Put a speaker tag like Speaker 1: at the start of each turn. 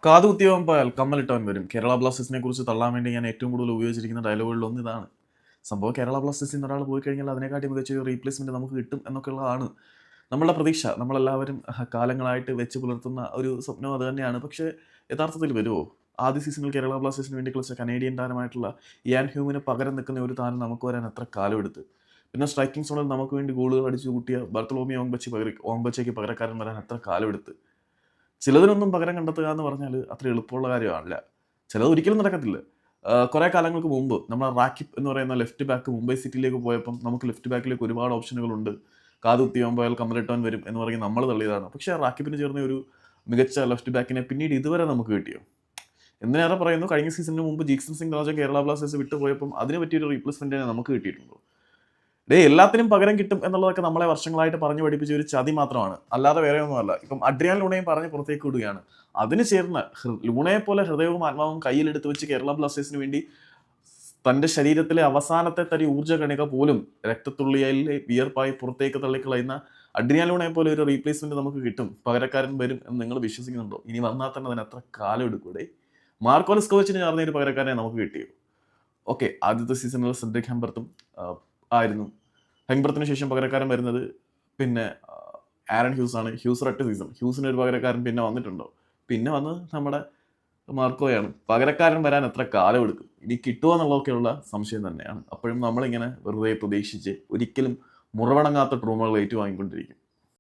Speaker 1: കാതുകുത്തിയവൻ പോയാൽ കമ്മലിട്ടവൻ വരും. കേരള ബ്ലാസ്റ്റേഴ്സിനെ കുറിച്ച് തള്ളാൻ വേണ്ടി ഞാൻ ഏറ്റവും കൂടുതൽ ഉപയോഗിച്ചിരിക്കുന്ന ഡയലോഗുകളിൽ ഒന്ന് ഇതാണ്. സംഭവം കേരള ബ്ലാസ്റ്റേഴ്സിൽ നിന്ന് ഒരാൾ പോയി കഴിഞ്ഞാൽ അതിനെക്കാട്ടി മികച്ച ഒരു റീപ്ലേസ്മെന്റ് നമുക്ക് കിട്ടും എന്നൊക്കെയുള്ളതാണ് നമ്മളുടെ പ്രതീക്ഷ. നമ്മളെല്ലാവരും കാലങ്ങളായിട്ട് വെച്ച് പുലർത്തുന്ന ഒരു സ്വപ്നം അത് തന്നെയാണ്. പക്ഷേ യഥാർത്ഥത്തിൽ വരുമോ? ആദ്യ സീസണിൽ കേരള ബ്ലാസ്റ്റേഴ്സിന് വേണ്ടി കളിച്ച കനേഡിയൻ താരമായിട്ടുള്ള ഇയാൻ ഹ്യൂമിന് പകരം നിൽക്കുന്ന ഒരു താരം നമുക്ക് വരാൻ എത്ര കാലമെടുത്ത്? പിന്നെ സ്ട്രൈക്കിംഗ് സോണിൽ നമുക്ക് വേണ്ടി ഗോളുകൾ അടിച്ചു കൂട്ടിയ ബർത്തലോമി ഓങ്ബച്ചയ്ക്ക് പകരക്കാരൻ വരാൻ എത്ര കാലമെടുത്ത്? ചിലതിനൊന്നും പകരം കണ്ടെത്തുക എന്ന് പറഞ്ഞാൽ അത്ര എളുപ്പമുള്ള കാര്യമല്ല. ചിലത് ഒരിക്കലും നടക്കത്തില്ല. കുറേ കാലങ്ങൾക്ക് മുമ്പ് നമ്മൾ റാക്കിബ് എന്ന് പറയുന്ന ലെഫ്റ്റ് ബാക്ക് മുംബൈ സിറ്റിയിലേക്ക് പോയപ്പം നമുക്ക് ലെഫ്റ്റ് ബാക്കിലേക്ക് ഒരുപാട് ഓപ്ഷനുകളുണ്ട്. കാതുകുത്തിയവൻ പോയാൽ കമലിട്ടവൻ വരും എന്ന് പറഞ്ഞ് നമ്മൾ തള്ളിയതാണ്. പക്ഷേ റാക്കിബിന് ചേർന്ന ഒരു മികച്ച ലെഫ്റ്റ് ബാക്കിനെ പിന്നീട് ഇതുവരെ നമുക്ക് കിട്ടിയോ? എന്തിനേറെ പറയുന്നു, കഴിഞ്ഞ സീസണിന് മുമ്പ് ജീക്സൺ സിംഗ് രാജ കേരള ബ്ലാസ്റ്റേഴ്സ് വിട്ടുപോയപ്പം അതിന് പറ്റിയൊരു റീപ്ലേസ്മെൻറ്റിനെ നമുക്ക് കിട്ടിയിട്ടുണ്ടോ? എല്ലാത്തിനും പകരം കിട്ടും എന്നുള്ളതൊക്കെ നമ്മളെ വർഷങ്ങളായിട്ട് പറഞ്ഞു പഠിപ്പിച്ച ഒരു ചതി മാത്രമാണ്, അല്ലാതെ വേറെ ഒന്നുമല്ല. ഇപ്പം അഡ്രിയാൻ ലൂണയും പറഞ്ഞ് പുറത്തേക്ക് വിടുകയാണ്. അതിന് ചേർന്ന് ലൂണയെ പോലെ ഹൃദയവും ആത്മാവും കയ്യിലെടുത്ത് വെച്ച് കേരള ബ്ലാസ്റ്റേഴ്സിന് വേണ്ടി തൻ്റെ ശരീരത്തിലെ അവസാനത്തെ തരി ഊർജ്ജ കണിക പോലും രക്തത്തുള്ളിയിലെ വിയർപ്പായി പുറത്തേക്ക് തള്ളിക്കളയുന്ന അഡ്രിയാൻ ലൂണയെ പോലെ ഒരു റീപ്ലേസ്മെന്റ് നമുക്ക് കിട്ടും, പകരക്കാരൻ വരും എന്ന് നിങ്ങൾ വിശ്വസിക്കുന്നുണ്ടോ? ഇനി വന്നാൽ തന്നെ അതിന് എത്ര കാലം എടുക്കൂടെ? മാർക്കോ ലെസ്കോവിച്ചിന് ചേർന്ന ഒരു പകരക്കാരനെ നമുക്ക് കിട്ടിയോ? ഓക്കെ, ആദ്യത്തെ സീസണിൽ സെഡ്രിക് ഹെംബർത്തും ആയിരുന്നു. ഹെംബർത്തിന് ശേഷം പകരക്കാരൻ വരുന്നത് പിന്നെ ആരൺ ഹ്യൂസ് ആണ്. ഹ്യൂസ് ഒറ്റ സീസൺ, ഹ്യൂസിന് ഒരു പകരക്കാരൻ പിന്നെ വന്നിട്ടുണ്ടോ? പിന്നെ വന്ന് നമ്മുടെ മാർക്കോയാണ്. പകരക്കാരൻ വരാൻ എത്ര കാലം എടുക്കും? ഇനി കിട്ടുമോ എന്നുള്ളതൊക്കെയുള്ള സംശയം തന്നെയാണ്. അപ്പോഴും നമ്മളിങ്ങനെ വെറുതെ പ്രതീക്ഷിച്ച് ഒരിക്കലും മുറവണങ്ങാത്ത ട്രൂമകൾ ഏറ്റുവാങ്ങിക്കൊണ്ടിരിക്കും.